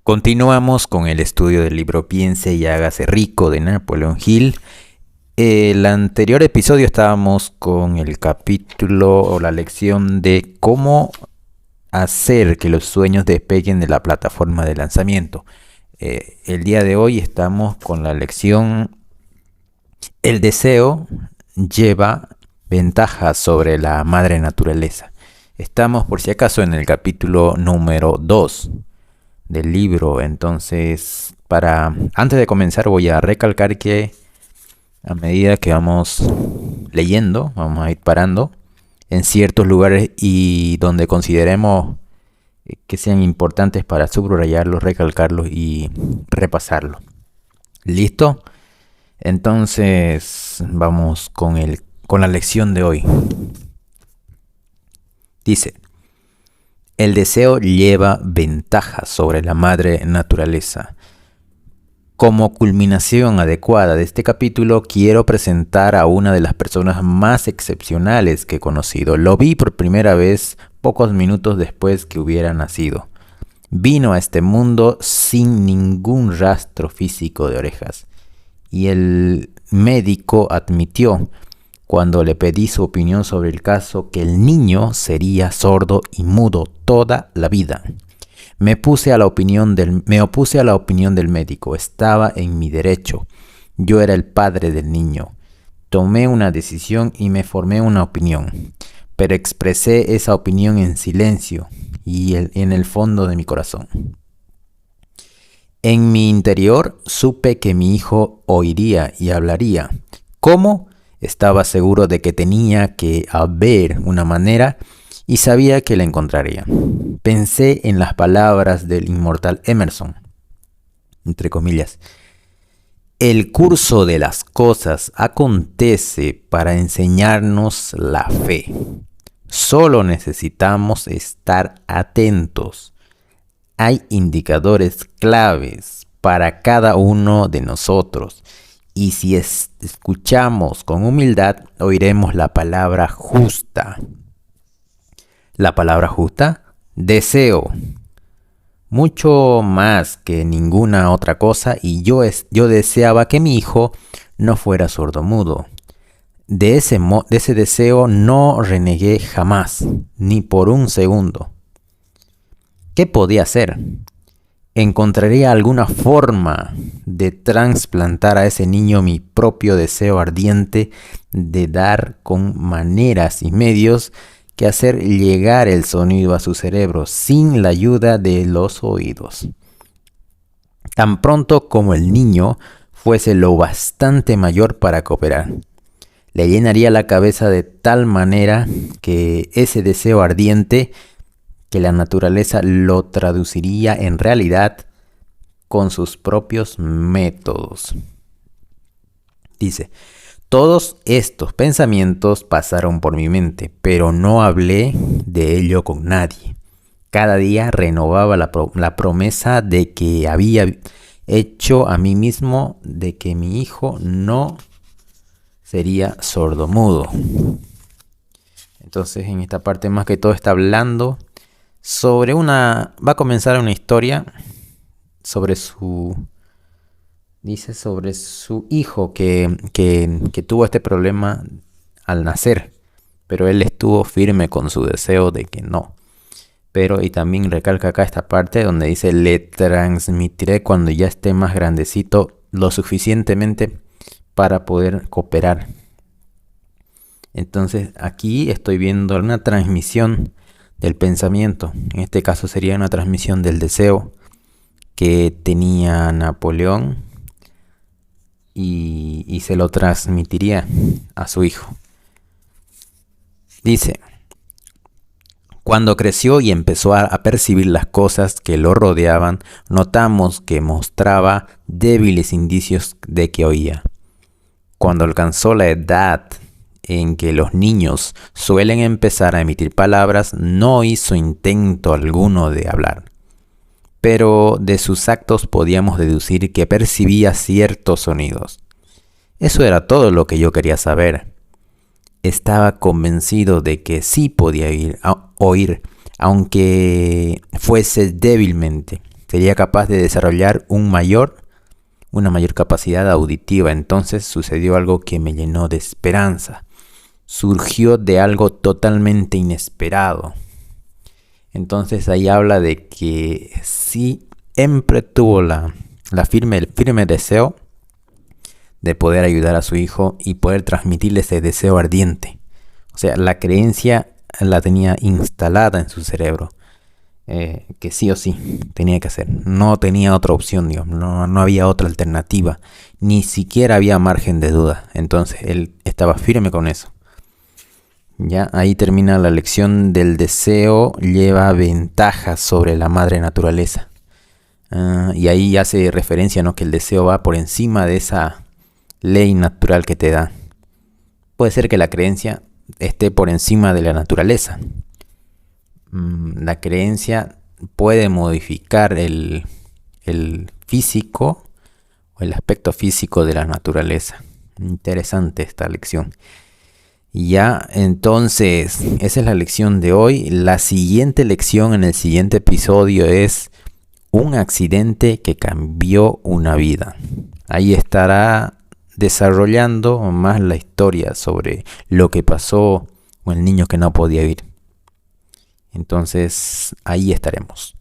Continuamos con el estudio del libro Piense y hágase rico de Napoleon Hill. El anterior episodio estábamos con el capítulo o la lección de cómo hacer que los sueños despeguen de la plataforma de lanzamiento. El día de hoy estamos con la lección El deseo lleva ventaja sobre la madre naturaleza. Estamos por si acaso en el capítulo número 2 del libro. Entonces, antes de comenzar voy a recalcar que a medida que vamos leyendo, vamos a ir parando en ciertos lugares y donde consideremos que sean importantes para subrayarlos, recalcarlos y repasarlos. ¿Listo? Entonces, vamos con la lección de hoy. Dice: el deseo lleva ventaja sobre la madre naturaleza. Como culminación adecuada de este capítulo, quiero presentar a una de las personas más excepcionales que he conocido. Lo vi por primera vez pocos minutos después que hubiera nacido. Vino a este mundo sin ningún rastro físico de orejas. Y el médico admitió, cuando le pedí su opinión sobre el caso, que el niño sería sordo y mudo toda la vida. Me opuse a la opinión del médico. Estaba en mi derecho. Yo era el padre del niño. Tomé una decisión y me formé una opinión. Pero expresé esa opinión en silencio y en el fondo de mi corazón. En mi interior supe que mi hijo oiría y hablaría. ¿Cómo? Estaba seguro de que tenía que haber una manera y sabía que la encontraría. Pensé en las palabras del inmortal Emerson, entre comillas: el curso de las cosas acontece para enseñarnos la fe. Solo necesitamos estar atentos. Hay indicadores claves para cada uno de nosotros. Y si escuchamos con humildad, oiremos la palabra justa. La palabra justa, deseo. Mucho más que ninguna otra cosa, y yo deseaba que mi hijo no fuera sordomudo. De ese deseo no renegué jamás, ni por un segundo. ¿Qué podía hacer? ¿Encontraría alguna forma de trasplantar a ese niño mi propio deseo ardiente de dar con maneras y medios que hacer llegar el sonido a su cerebro sin la ayuda de los oídos? Tan pronto como el niño fuese lo bastante mayor para cooperar, le llenaría la cabeza de tal manera que ese deseo ardiente, que la naturaleza lo traduciría en realidad con sus propios métodos. Dice: todos estos pensamientos pasaron por mi mente, pero no hablé de ello con nadie. Cada día renovaba la promesa de que había hecho a mí mismo de que mi hijo no sería sordomudo. Entonces, en esta parte más que todo está hablando sobre va a comenzar una historia sobre su hijo que tuvo este problema al nacer, pero él estuvo firme con su deseo de que no. Y también recalca acá esta parte donde dice: le transmitiré cuando ya esté más grandecito lo suficientemente para poder cooperar. Entonces aquí estoy viendo una transmisión del pensamiento. En este caso sería una transmisión del deseo que tenía Napoleón y se lo transmitiría a su hijo. Dice: cuando creció y empezó a percibir las cosas que lo rodeaban, notamos que mostraba débiles indicios de que oía. Cuando alcanzó la edad en que los niños suelen empezar a emitir palabras, no hizo intento alguno de hablar. Pero de sus actos podíamos deducir que percibía ciertos sonidos. Eso era todo lo que yo quería saber. Estaba convencido de que sí podía oír, aunque fuese débilmente. sería capaz de desarrollar una mayor capacidad auditiva. Entonces sucedió algo que me llenó de esperanza. Surgió de algo totalmente inesperado. Entonces ahí habla de que siempre tuvo el firme deseo de poder ayudar a su hijo y poder transmitirle ese deseo ardiente. O sea, la creencia la tenía instalada en su cerebro. Que sí o sí tenía que hacer. No tenía otra opción, digamos. No había otra alternativa. Ni siquiera había margen de duda. Entonces él estaba firme con eso. Ya ahí termina la lección del deseo lleva ventaja sobre la madre naturaleza. Y ahí hace referencia, ¿no?, que el deseo va por encima de esa ley natural que te da. Puede ser que la creencia esté por encima de la naturaleza. La creencia puede modificar el físico o el aspecto físico de la naturaleza. Interesante esta lección. Ya, entonces, esa es la lección de hoy. La siguiente lección en el siguiente episodio es un accidente que cambió una vida. Ahí estará desarrollando más la historia sobre lo que pasó con el niño que no podía oír. Entonces, ahí estaremos.